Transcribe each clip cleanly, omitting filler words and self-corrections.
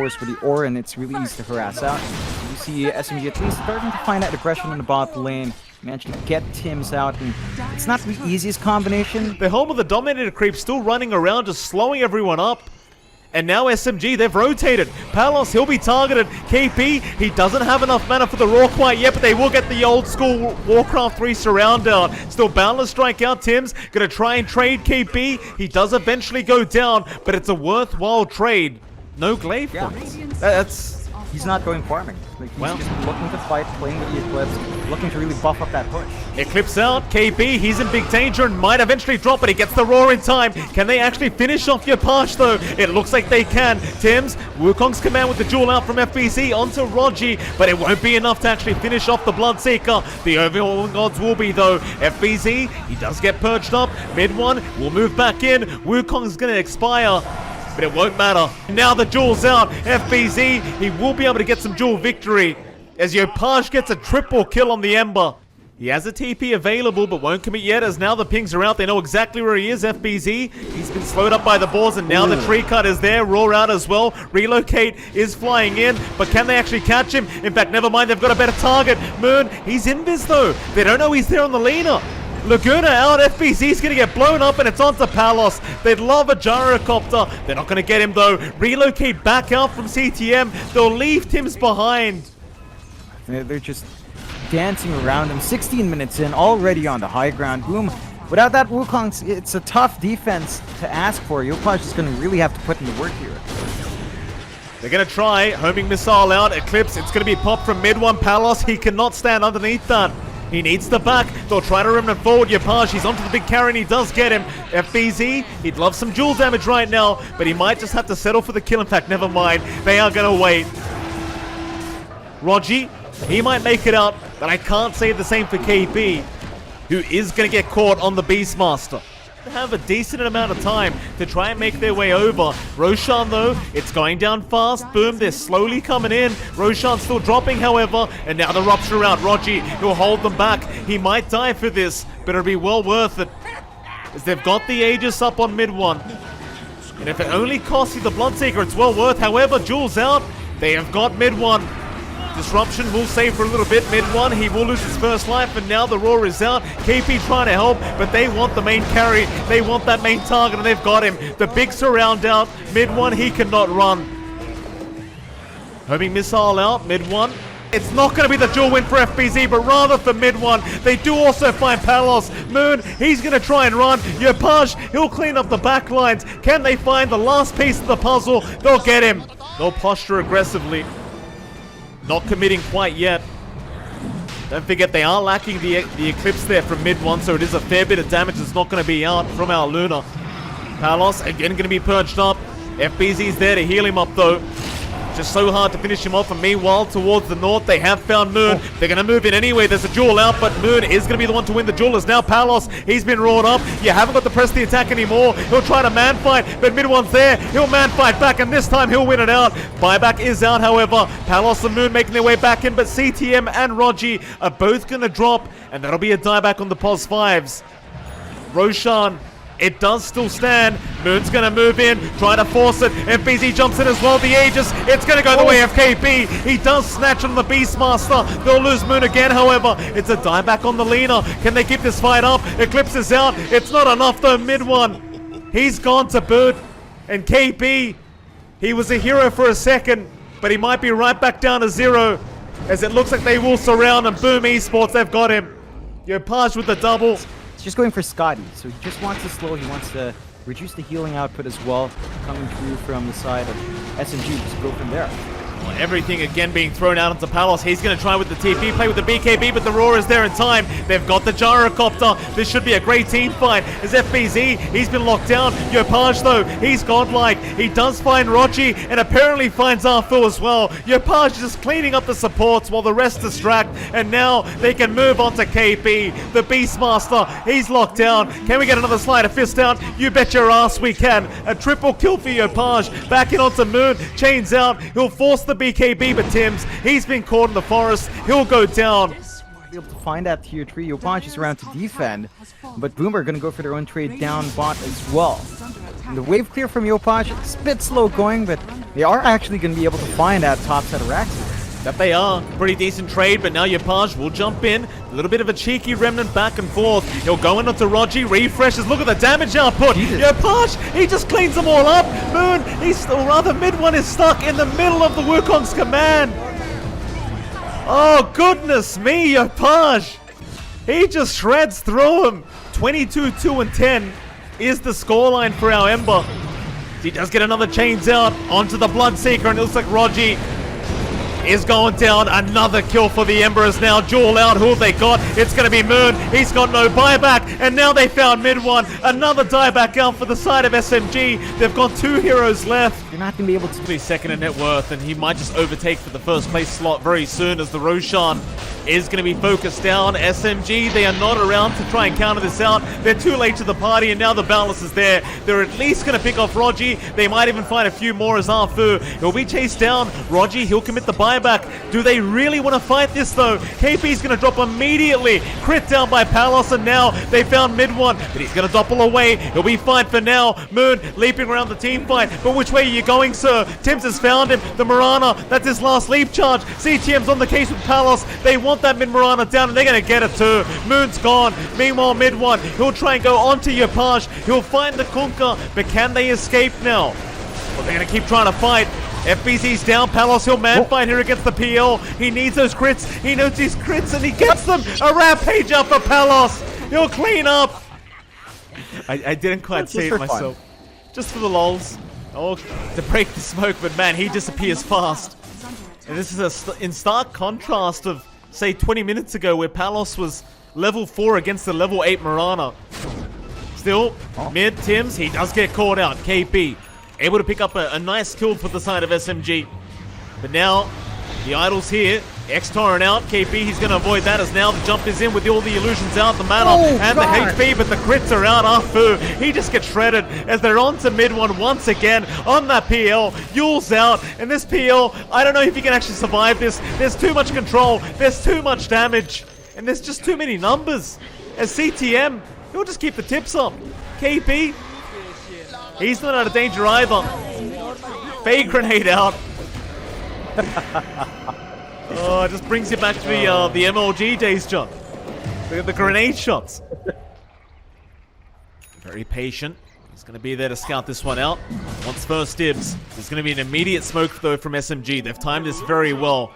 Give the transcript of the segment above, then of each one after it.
for the aura, and it's really easy to harass out. You see SMG at least starting to find that aggression in the bot lane, managing to get Tims out, and it's not the easiest combination. The home of the dominated creep still running around, just slowing everyone up. And now SMG, they've rotated. Palos, he'll be targeted. KP, he doesn't have enough mana for the Raw quite yet, but they will get the old school Warcraft 3 surround down. Still Boundless strike out. Tims gonna try and trade KP. He does eventually go down, but it's a worthwhile trade. No glaive points. He's not going farming. Like, he's just looking to fight, playing with the Eclipse, looking to really buff up that push. Eclipse out, KP, he's in big danger and might eventually drop, but he gets the Roar in time. Can they actually finish off Yopaj though? It looks like they can. Tims, Wukong's command with the duel out from FBZ onto Rogi, but it won't be enough to actually finish off the Bloodseeker. The overall odds will be though, FBZ, he does get purged up. Mid one will move back in. Wukong's gonna expire, but it won't matter. Now the duel's out. FBZ, he will be able to get some duel victory as Yopaj gets a triple kill on the Ember. He has a TP available, but won't commit yet, as now the pings are out. They know exactly where he is, FBZ. He's been slowed up by the boars, and now the tree cut is there. Roar out as well. Relocate is flying in, but can they actually catch him? In fact, never mind, they've got a better target. Moon, he's invis though. They don't know he's there on the Lina. Laguna out, FBZ's gonna get blown up, and it's onto Palos. They'd love a gyrocopter. They're not gonna get him though. Relocate back out from CTM. They'll leave Tims behind. They're just dancing around him. 16 minutes in, already on the high ground. Boom. Without that Wukong, it's a tough defense to ask for. Yopaj is gonna really have to put in the work here. They're gonna try. Homing missile out. Eclipse, it's gonna be popped from mid one. Palos, he cannot stand underneath that. He needs the back. They'll try to rim him forward. Yopaj, he's onto the big carry and he does get him. FBZ, he'd love some duel damage right now, but he might just have to settle for the kill. In fact, never mind. They are going to wait. Rogi, he might make it out, but I can't say the same for KP, who is going to get caught on the Beastmaster. They have a decent amount of time to try and make their way over. Roshan though, it's going down fast. Boom, they're slowly coming in. Roshan still dropping, however, and now the rupture out. Rogi, he'll hold them back. He might die for this, but it'll be well worth it, as they've got the Aegis up on mid one. And if it only costs you the Bloodseeker, it's well worth. However, Jules out. They have got mid one. Disruption will save for a little bit. Mid one, he will lose his first life, and now the Roar is out. KP trying to help, but they want the main carry. They want that main target, and they've got him. The big surround out. Mid one, he cannot run. Homing missile out. Mid one. It's not going to be the dual win for FBZ, but rather for mid one. They do also find Palos. Moon, he's going to try and run. Yopaj, he'll clean up the back lines. Can they find the last piece of the puzzle? They'll get him. They'll posture aggressively. Not committing quite yet. Don't forget, they are lacking the Eclipse there from mid one, so it is a fair bit of damage that's not going to be out from our Luna. Palos, again, going to be perched up. FBZ's there to heal him up, though. Just so hard to finish him off, and meanwhile, towards the north, they have found Moon. They're going to move in anyway. There's a duel out, but Moon is going to be the one to win the duel. As now Palos, he's been roared up. You haven't got to press the attack anymore. He'll try to man fight, but mid one's there. He'll man fight back, and this time he'll win it out. Buyback is out, however. Palos and Moon making their way back in, but CTM and Rogi are both going to drop, and that'll be a dieback on the POS 5s. Roshan, it does still stand. Moon's going to move in, try to force it. FBZ jumps in as well. The Aegis, it's going to go the way of KP. He does snatch on the Beastmaster. They'll lose Moon again, however. It's a dieback on the Lina. Can they keep this fight up? Eclipse is out. It's not enough though. Mid one, he's gone to boot. And KP, he was a hero for a second, but he might be right back down to zero, as it looks like they will surround him. Boom Esports, they've got him. Yopaj with the double. He's just going for Scotty, so he just wants to slow, he wants to reduce the healing output as well, coming through from the side of SMG, just go from there. Well, everything again being thrown out onto Palos. He's going to try with the TP, play with the BKB, but the Roar is there in time. They've got the gyrocopter. This should be a great team fight. As FBZ, he's been locked down. Yopaj, though, he's godlike. He does find Rogi, and apparently finds Arthur as well. Yopaj just cleaning up the supports while the rest distract, and now they can move on to KP. The Beastmaster, he's locked down. Can we get another slide of fist out? You bet your ass we can. A triple kill for Yopaj. Back in onto Moon. Chains out. He'll force the BKB, but Tims, he's been caught in the forest. He'll go down. Be able to find that tier 3. Yopaj is around to defend, but Boomer are going to go for their own trade down bot as well. The wave clear from Yopaj, it's a bit slow going, but they are actually going to be able to find that top set of racks. That they are. Pretty decent trade, but now Yopaj will jump in. A little bit of a cheeky remnant back and forth. He'll go in onto Rogi, refreshes. Look at the damage output. Yopaj, he just cleans them all up. Moon, or rather mid one is stuck in the middle of the Wukong's command. Oh, goodness me, Yopaj. He just shreds through him. 22, 2, and 10 is the scoreline for our Ember. He does get another chains out onto the Bloodseeker, and it looks like Rogi is going down. Another kill for the Embers now. Jewel out. Who have they got? It's going to be Moon. He's got no buyback. And now they found mid one. Another dieback out for the side of SMG. They've got 2 heroes left. You're not going to be able to Be second in net worth, and he might just overtake for the first place slot very soon as the Roshan is going to be focused down. SMG, they are not around to try and counter this out. They're too late to the party, and now the balance is there. They're at least going to pick off Rogi. They might even find a few more as Arfu. He'll be chased down. Rogi, he'll commit the buyback. Do they really want to fight this, though? KP's going to drop immediately. Crit down by Palos, and now they found mid one, but he's going to doppel away. He'll be fine for now. Moon leaping around the team fight, but which way are you going, sir? Tims has found him. The Mirana, that's his last leap charge. CTM's on the case with Palos. They want that mid Mirana down, and they're going to get it too. Moon's gone. Meanwhile, mid one, he'll try and go onto Yopaj. He'll find the Kunkka, but can they escape now? Well, they're going to keep trying to fight. FBZ's down. Palos, he'll man fight here against the PL. He needs those crits. He knows these crits, and he gets them. A rampage out for Palos. He'll clean up. I didn't quite say it myself. Just for the lols. Oh, to break the smoke, but man, he disappears fast. And this is in stark contrast of, say, 20 minutes ago where Palos was level 4 against the level 8 Mirana. Still, mid Tims, he does get caught out. KP able to pick up a nice kill for the side of SMG. But now, the Idol's here. X-Torrent out. KP, he's going to avoid that as now the jump is in with all the illusions out. The mana and the HP, but the crits are out. Arfu, he just gets shredded as they're on to mid one once again on that PL. Yule's out, and this PL, I don't know if he can actually survive this. There's too much control. There's too much damage. And there's just too many numbers. As CTM, he'll just keep the tips up. KP, he's not out of danger either. Fake grenade out. Oh, it just brings you back to the MLG days, John. The grenade shots. Very patient. He's going to be there to scout this one out. Wants first dibs. There's going to be an immediate smoke, though, from SMG. They've timed this very well.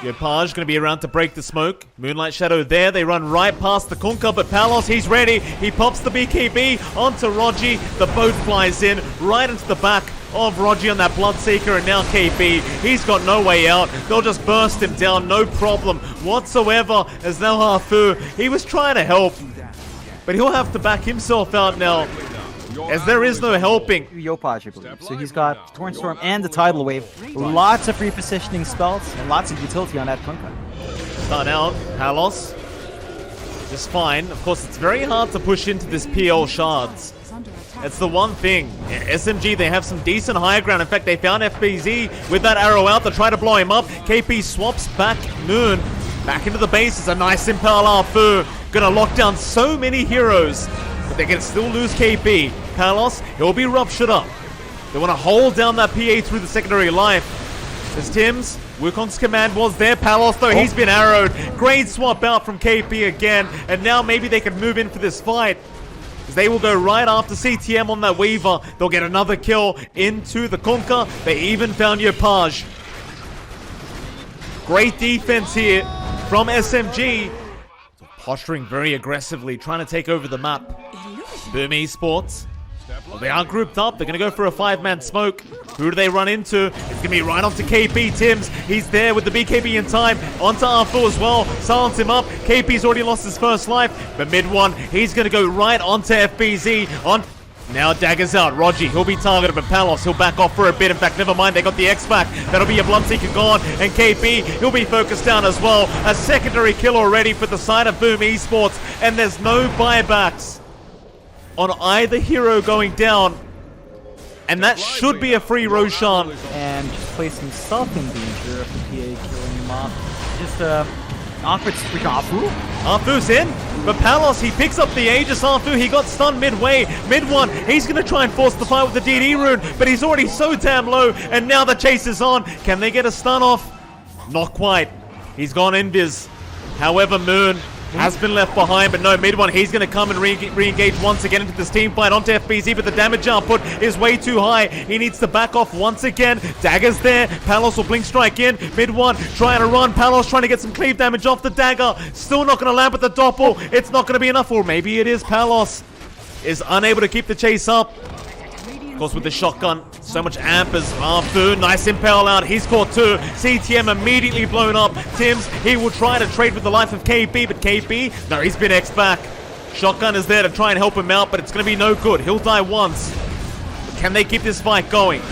Yopaj going to be around to break the smoke. Moonlight Shadow there. They run right past the Kunkka, but Palos, he's ready. He pops the BKB onto Rogi. The boat flies in right into the back of Rogi on that Bloodseeker, and now KP, he's got no way out. They'll just burst him down, no problem whatsoever, as now Arfu, he was trying to help, but he'll have to back himself out now, as there is no helping. Yopaj, I believe. So he's got Torrent Storm and the Tidal Wave. Lots of repositioning spells and lots of utility on that Kunkka. Start out, Palos, just fine. Of course, it's very hard to push into this PL shards. It's the one thing. SMG, they have some decent higher ground. In fact, they found FBZ with that arrow out to try to blow him up. KP swaps back Moon. Back into the base. It's a nice Impale Arfu. Gonna lock down so many heroes. But they can still lose KP. Palos, he'll be ruptured up. They want to hold down that PA through the secondary life. There's Tims. Wukong's command was there. Palos, though, he's been arrowed. Great swap out from KP again. And now maybe they can move in for this fight. They will go right after CTM on that Weaver. They'll get another kill into the Kunkka. They even found Yopaj. Great defense here from SMG. Posturing very aggressively, trying to take over the map. Boom Esports. Well, they are grouped up. They're going to go for a 5-man smoke. Who do they run into? It's going to be right onto KP. Tims, he's there with the BKB in time. Onto Arfu as well. Silence him up. KP's already lost his first life. But mid one, he's going to go right onto FBZ. Now Dagger's out. Rogi, he'll be targeted, but Palos, he'll back off for a bit. In fact, never mind, they got the X back. That'll be a Bloodseeker gone. And KP, he'll be focused down as well. A secondary kill already for the side of Boom Esports. And there's no buybacks on either hero going down. And that should be a free Roshan. And just place himself in danger of the PA killing him off. Just awkward freak Afu. Arfu's in, but Palos, he picks up the Aegis. Arfu, he got stunned midway. Mid one, he's going to try and force the fight with the DD rune, but he's already so damn low, and now the chase is on. Can they get a stun off? Not quite. He's gone invis. However, Moon has been left behind, but no, mid one, he's going to come and re-engage once again into this team fight onto FBZ, but the damage output is way too high. He needs to back off once again. Dagger's there. Palos will blink strike in. Mid one, trying to run. Palos trying to get some cleave damage off the dagger. Still not going to land with the doppel. It's not going to be enough, or maybe it is. Palos is unable to keep the chase up. Of course, with the shotgun, so much amp as Arfu. Nice impale out. He's caught two. CTM immediately blown up. Tims, he will try to trade with the life of KB, but KB, no, he's been X'd back. Shotgun is there to try and help him out, but it's going to be no good. He'll die once. But can they keep this fight going?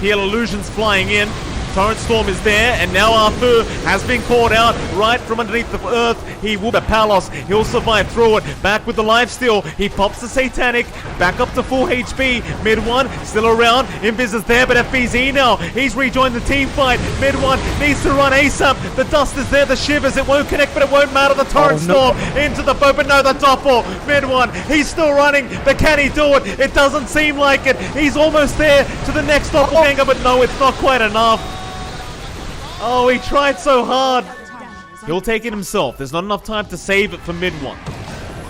PL Illusion's flying in. Torrent Storm is there, and now Arfu has been caught out right from underneath the earth. He will, but Palos, he'll survive through it. Back with the lifesteal. He pops the Satanic, back up to full HP. Mid one, still around. Invis is there, but FBZ now. He's rejoined the team fight. Mid one needs to run ASAP. The dust is there, the shivers. It won't connect, but it won't matter. The Torrent Storm into the boat, but no, the doppel. Mid one, he's still running, but can he do it? It doesn't seem like it. He's almost there to the next doppelganger, but no, it's not quite enough. Oh, he tried so hard. He'll take it himself. There's not enough time to save it for mid one.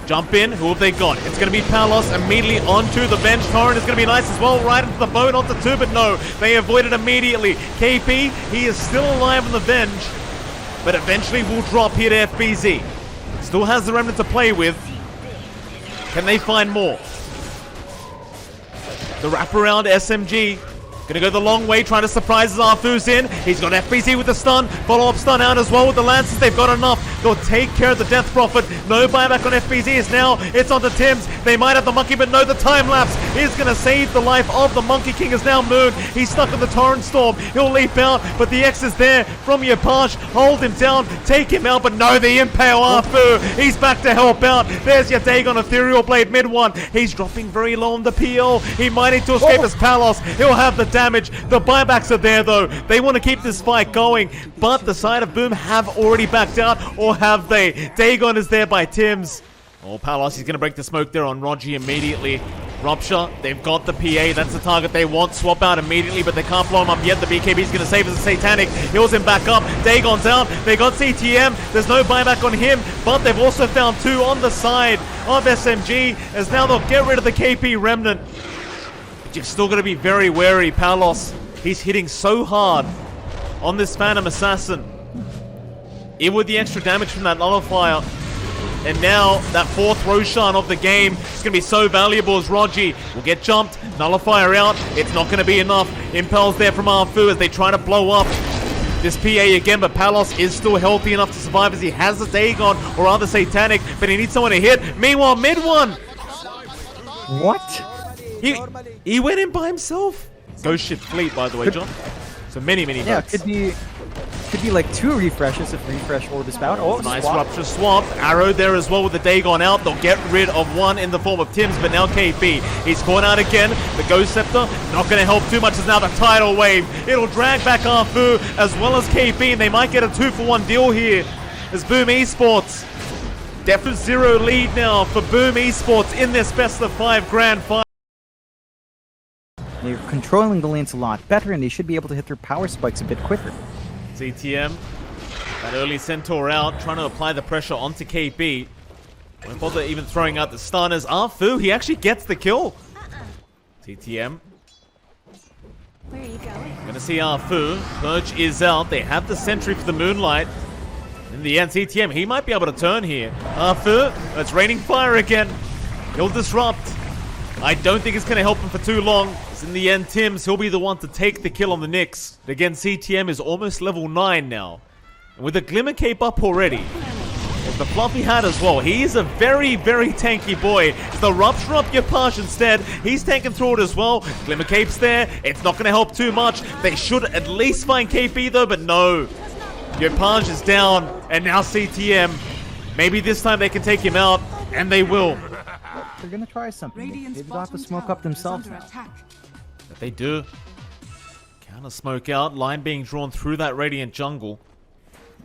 Jump in. Who have they got? It's going to be Palos immediately onto the bench. Torrent is going to be nice as well. Right into the boat onto two, but no. They avoid it immediately. KP, he is still alive on the bench, but eventually will drop here to FBZ. Still has the remnant to play with. Can they find more? The wraparound SMG. Gonna go the long way, trying to surprise as Arfu's in. He's got FBZ with the stun. Follow-up stun out as well with the Lances. They've got enough. They'll take care of the Death Prophet. No buyback on FBZ is now. It's onto Tims. They might have the Monkey, but no, the time lapse is gonna save the life of the Monkey King is now Moon. He's stuck in the Torrent Storm. He'll leap out, but the X is there from Yopaj. Hold him down, take him out, but no, the Impale Arfu. He's back to help out. There's your Dagon Ethereal Blade mid one. He's dropping very low on the PL. He might need to escape as Palos. He'll have the damage. The buybacks are there though. They want to keep this fight going, but the side of Boom have already backed out, or have they? Dagon is there by Tims. Oh, Palos, he's going to break the smoke there on Rogi immediately. Rupture, they've got the PA. That's the target they want. Swap out immediately, but they can't blow him up yet. The BKB's going to save as a Satanic. Heals him back up. Dagon's out. They got CTM. There's no buyback on him, but they've also found two on the side of SMG, as now they'll get rid of the KP remnant. You've still got to be very wary. Palos, he's hitting so hard on this Phantom Assassin. Even with the extra damage from that nullifier. And now that fourth Roshan of the game is going to be so valuable as Rogi will get jumped. Nullifier out. It's not going to be enough. Impel's there from Arfu as they try to blow up this PA again, but Palos is still healthy enough to survive as he has the Dagon or other Satanic, but he needs someone to hit. Meanwhile, mid one. What? He went in by himself. Ghost Ship Fleet, by the way, John. So many votes. Could be like two refreshes if refresh or the spout. Oh, nice Rupture swap. Arrow there as well with the Dagon out. They'll get rid of one in the form of Tims, but now KP. He's caught out again. The Ghost Scepter not going to help too much as now the Tidal Wave. It'll drag back Arfu as well as KP, and they might get a 2-for-1 deal here as Boom Esports. Definite 0 lead now for Boom Esports in this best of 5 grand final. They're controlling the lanes a lot better, and they should be able to hit their power spikes a bit quicker. CTM, that early Centaur out, trying to apply the pressure onto KB. Won't bother even throwing out the stunners. Arfu, he actually gets the kill. CTM. Where are you going? Gonna see Arfu. Purge is out. They have the sentry for the Moonlight. In the end, CTM, he might be able to turn here. Arfu, it's raining fire again. He'll disrupt. I don't think it's going to help him for too long. In the end, Tims, he'll be the one to take the kill on the Nyx. Again, CTM is almost level 9 now. And with the Glimmer Cape up already, with the Fluffy Hat as well, he is a very tanky boy. It's the Rupture up Yopaj instead. He's tanking through it as well. Glimmer Cape's there. It's not going to help too much. They should at least find KP though, but no. Yopaj is down, and now CTM. Maybe this time they can take him out, and they will. They're gonna try something. Maybe they'll have to smoke up themselves now. But they do. Counter smoke out. Line being drawn through that Radiant jungle.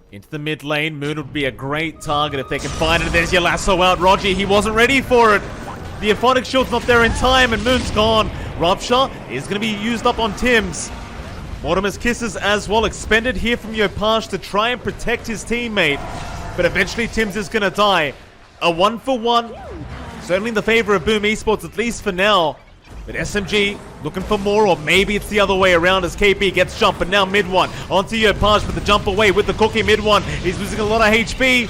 Into the mid lane, Moon would be a great target if they can find it. There's your lasso out, Roger, he wasn't ready for it. The Aphonic Shield's not there in time, and Moon's gone. Rupture is going to be used up on Tims. Mortimer's Kisses as well, expended here from Yopaj to try and protect his teammate. But eventually Tims is going to die. A 1-for-1. Certainly in the favor of Boom Esports, at least for now. But SMG looking for more, or maybe it's the other way around as KP gets jumped. But now mid one onto Yopaj, but the jump away with the cookie mid one. He's losing a lot of HP.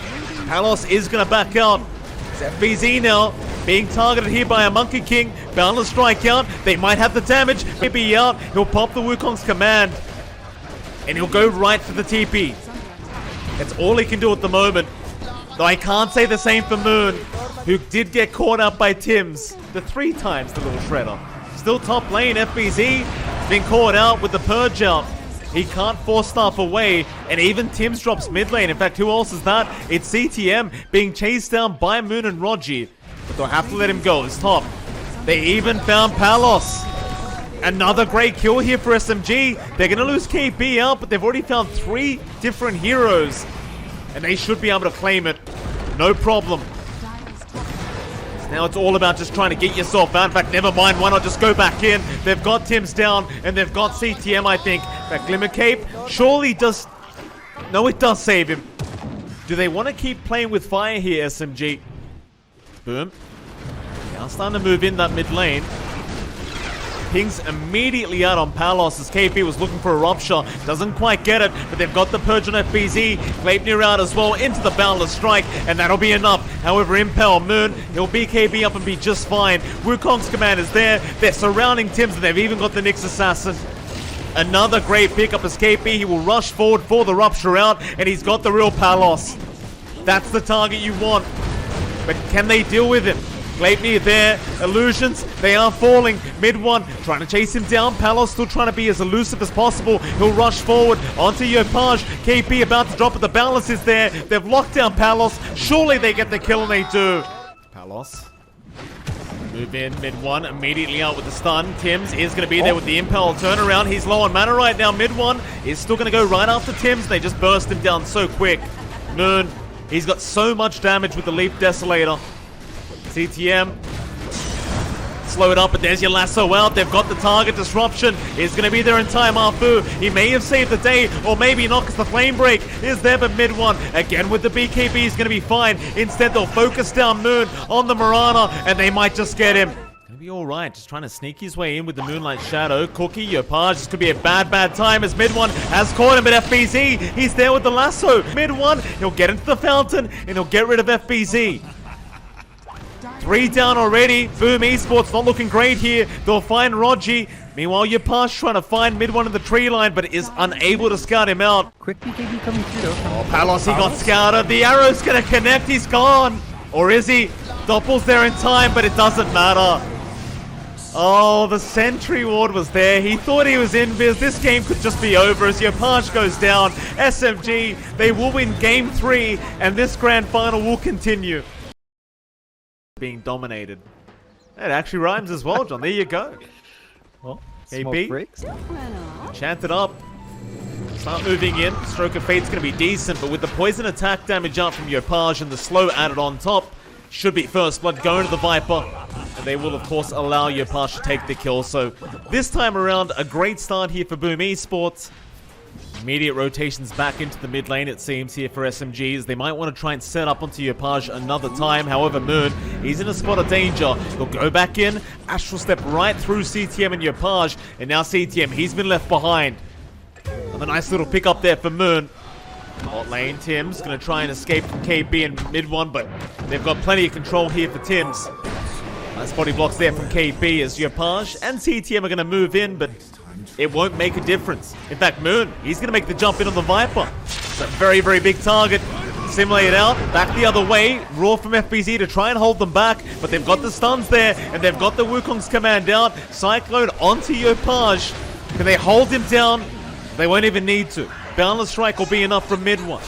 Palos is going to back out. It's FBZ now being targeted here by a Monkey King. Boundless strike out. They might have the damage. Maybe out. He'll pop the Wukong's command. And he'll go right for the TP. That's all he can do at the moment. Though I can't say the same for Moon, who did get caught up by Tims. The 3 times the little shredder. Still top lane, FBZ been caught out with the purge out. He can't force staff away, and even Tims drops mid lane. In fact, who else is that? It's CTM being chased down by Moon and Rogi. But they'll have to let him go. It's top. They even found Palos. Another great kill here for SMG. They're going to lose KB out, but they've already found 3 different heroes. And they should be able to claim it. No problem. Now it's all about just trying to get yourself out. In fact, never mind. Why not just go back in? They've got Tims down, and they've got CTM, I think. That Glimmer Cape surely does... No, it does save him. Do they want to keep playing with fire here, SMG? Boom. Now starting to move in that mid lane. Pings immediately out on Palos as KP was looking for a Rupture. Doesn't quite get it, but they've got the Purge on FBZ. Gleipnir out as well into the Boundless Strike, and that'll be enough. However, Impel Moon, he'll be KB up and be just fine. Wukong's command is there. They're surrounding Tims, and they've even got the Nyx Assassin. Another great pickup as KP. He will rush forward for the Rupture out, and he's got the real Palos. That's the target you want. But can they deal with him? Gleipnir there, illusions, they are falling. Mid one, trying to chase him down. Palos still trying to be as elusive as possible. He'll rush forward onto Yopaj. KP about to drop it, the balance is there. They've locked down Palos. Surely they get the kill, and they do. Palos. Move in, mid one, immediately out with the stun. Tims is going to be there with the Impel turnaround. He's low on mana right now. Mid one is still going to go right after Tims. They just burst him down so quick. Moon, he's got so much damage with the Leap Desolator. CTM slow it up, but there's your lasso out. They've got the target. Disruption is going to be there in time. Arfu, he may have saved the day, or maybe not, because the flame break is there. But mid one again with the BKB is going to be fine. Instead, they'll focus down Moon on the Mirana, and they might just get him. Gonna be all right, just trying to sneak his way in with the Moonlight Shadow. Cookie, Yopaj, this could be a bad time as mid one has caught him. But FBZ, he's there with the lasso. Mid one, he'll get into the fountain, and he'll get rid of FBZ. 3 down already. Boom Esports not looking great here. They'll find Rogi. Meanwhile, Yopaj trying to find mid one in the tree line, but is unable to scout him out. Quick BKB coming through though. Oh, Palos, he got scouted. The arrow's gonna connect. He's gone. Or is he? Doppel's there in time, but it doesn't matter. Oh, the sentry ward was there. He thought he was invis. This game could just be over as Yopaj goes down. SMG, they will win game 3, and this grand final will continue. Being dominated. It actually rhymes as well, John. There you go. Well, KP, breaks. chant it up. Start moving in. Stroke of Fate's going to be decent, but with the poison attack damage out from Yopaj and the slow added on top, should be first blood going to the Viper. And they will, of course, allow Yopaj to take the kill. So this time around, a great start here for Boom Esports. Immediate rotations back into the mid lane, it seems, here for SMGs. They might want to try and set up onto Yopaj another time. However, Moon, he's in a spot of danger. He'll go back in. Astral Step right through CTM and Yopaj. And now CTM, he's been left behind. Another nice little pick up there for Moon. Bot lane, Tims going to try and escape from KB in mid one, but they've got plenty of control here for Tims. Nice body blocks there from KB as Yopaj and CTM are going to move in, but it won't make a difference. In fact, Moon, he's going to make the jump in on the Viper. It's a very, very big target. Simulate out, back the other way. Raw from FBZ to try and hold them back, but they've got the stuns there, and they've got the Wukong's command out. Cyclone onto Yopaj. Can they hold him down? They won't even need to. Boundless Strike will be enough from mid one.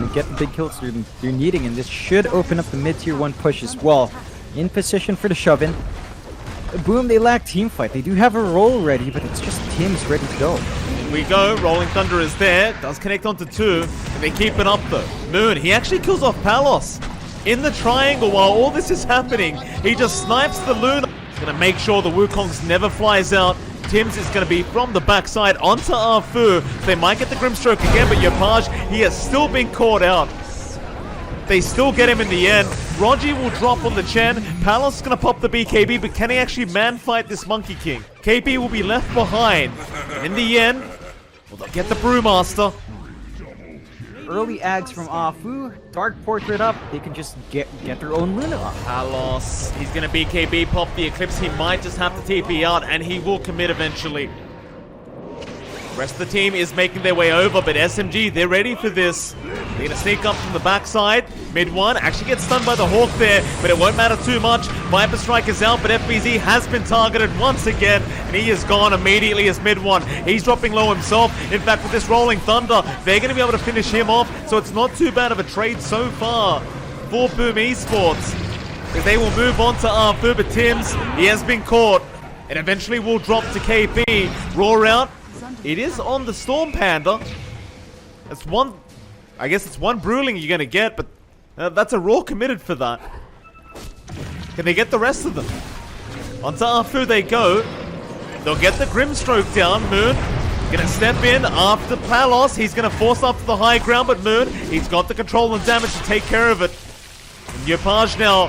You get the big kills you're needing, and this should open up the mid-tier 1 push as well. In position for the shove-in. Boom, they lack team fight. They do have a roll ready, but it's just Tims ready to go. We go. Rolling Thunder is there. Does connect onto 2. And they keep it up though. Moon, he actually kills off Palos in the triangle while all this is happening. He just snipes the Luna. He's going to make sure the Wukong's never flies out. Tims is going to be from the backside onto Arfu. They might get the Grimstroke again, but Yopaj, he has still been caught out. They still get him in the end. Rogi will drop on the Chen. Palos is going to pop the BKB, but can he actually man-fight this Monkey King? KP will be left behind. In the end, will they get the Brewmaster? Early ags from Afu, Dark Portrait up, they can just get their own Luna up. Palos, he's going to BKB pop the Eclipse. He might just have to TP out, and he will commit eventually. The rest of the team is making their way over, but SMG, they're ready for this. They're going to sneak up from the backside. Mid one actually gets stunned by the Hawk there, but it won't matter too much. Viper Strike is out, but FBZ has been targeted once again, and he is gone immediately as mid one. He's dropping low himself. In fact, with this Rolling Thunder, they're going to be able to finish him off, so it's not too bad of a trade so far for Boom Esports, because they will move on to Arfu, but Tims, he has been caught, and eventually will drop to KP. Roar out. It is on the Storm Panda. That's one, I guess it's one Bruling you're going to get, but that's a Raw committed for that. Can they get the rest of them? Onto Arfu they go. They'll get the Grimstroke down. Moon gonna step in after Palos. He's gonna force up to the high ground, but Moon, he's got the control and damage to take care of it. And Yopaj now,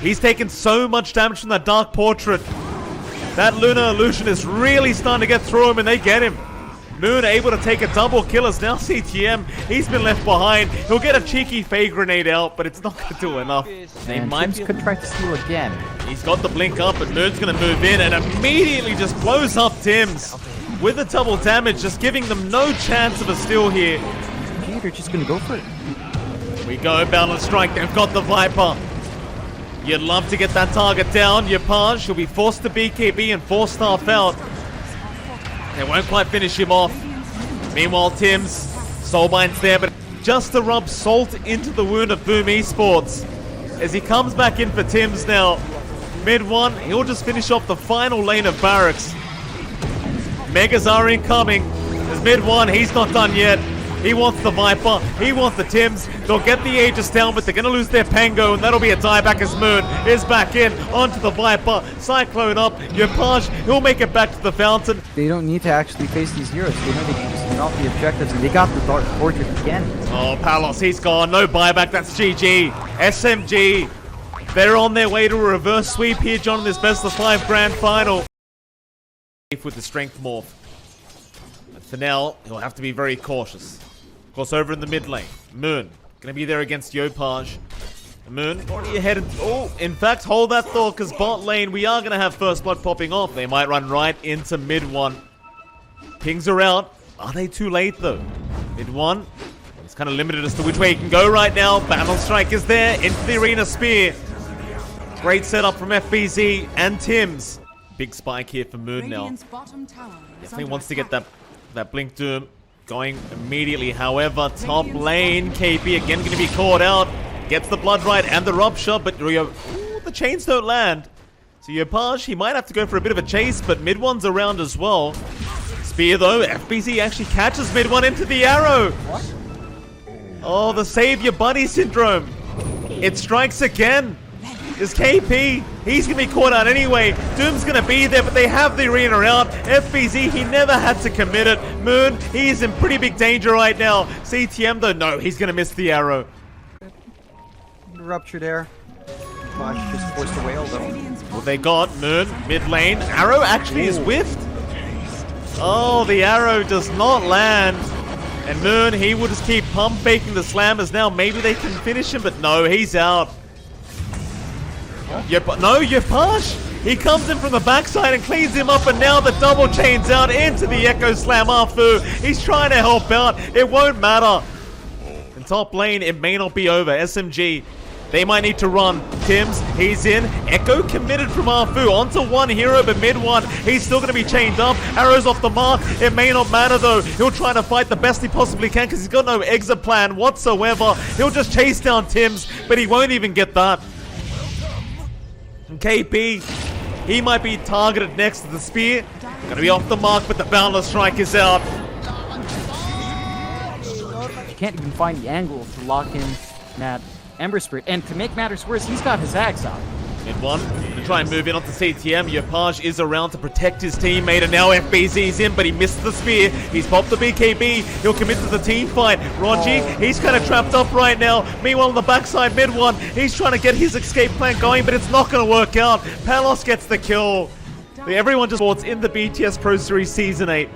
he's taken so much damage from that Dark Portrait. That Lunar Illusion is really starting to get through him, and they get him. Moon able to take a double kill as now CTM. He's been left behind. He'll get a cheeky Fade Grenade out, but it's not going to do enough. And Tims could try to steal again. He's got the blink up, but Moon's going to move in and immediately just blows up Tims with the double damage, just giving them no chance of a steal here. Gee, they're just going to go for it. We go, Balance Strike. They've got the Viper. You'd love to get that target down. Yopaj, he'll be forced to BKB and 4-staff out. They won't quite finish him off. Meanwhile, Tims, Soulbind's there, but just to rub salt into the wound of Boom Esports. As he comes back in for Tims now. Mid one, he'll just finish off the final lane of barracks. Megas are incoming. As mid one, he's not done yet. He wants the Viper. He wants the Tims. They'll get the Aegis down, but they're going to lose their Pango, and that'll be a dieback as Moon is back in onto the Viper. Cyclone up. Yopaj, he'll make it back to the Fountain. They don't need to actually face these heroes. They know they can just turn off the objectives, and they got the Dark Portrait again. Oh, Palos, he's gone. No buyback. That's GG. SMG. They're on their way to a reverse sweep here, John, in this best of 5 grand final. With the strength morph. But for now, he'll have to be very cautious. Of course, over in the mid lane, Moon gonna be there against Yopaj. Moon already ahead. Oh, in fact, hold that thought, because bot lane, we are gonna have first blood popping off. They might run right into mid one. Pings are out. Are they too late though? Mid one. It's kind of limited as to which way he can go right now. Battle Strike is there into the Arena Spear. Great setup from FBZ and Tims. Big spike here for Moon now. Definitely wants to get that Blink Doom going immediately. However, top lane, KP again going to be caught out. Gets the Blood Rite and the Rupture, but the chains don't land. So Yopaj, he might have to go for a bit of a chase, but mid one's around as well. Spear though, FBZ actually catches mid one into the arrow. What? Oh, the Save Your Buddy syndrome. It strikes again. Is KP. He's going to be caught out anyway. Doom's going to be there, but they have the arena out. FBZ, he never had to commit it. Moon, he's in pretty big danger right now. CTM, though, no, he's going to miss the arrow. Rupture there. Flash just forced a whale, though. What they got, Moon, mid lane. Arrow actually is whiffed. Oh, the arrow does not land. And Moon, he will just keep pump faking the slam as now maybe they can finish him, but no, he's out. No, Yopaj! He comes in from the backside and cleans him up, and now the double chains out into the Echo Slam Arfu. He's trying to help out. It won't matter. In top lane, it may not be over. SMG, they might need to run. Tims, he's in. Echo committed from Arfu onto one hero, but mid one, he's still going to be chained up. Arrows off the mark. It may not matter, though. He'll try to fight the best he possibly can because he's got no exit plan whatsoever. He'll just chase down Tims, but he won't even get that. And KP, he might be targeted next to the spear. Gonna be off the mark, but the Boundless Strike is out. can't even find the angle to lock in that Ember Spirit. And to make matters worse, he's got his axe out. Mid one, to try and move in onto CTM. Yopaj is around to protect his teammate, and now FBZ's in, but he missed the spear. He's popped the BKB. He'll commit to the team fight. Raji, he's kind of trapped up right now. Meanwhile, on the backside, mid one, he's trying to get his escape plan going, but it's not going to work out. Palos gets the kill. Everyone just sports in the BTS Pro Series Season 8.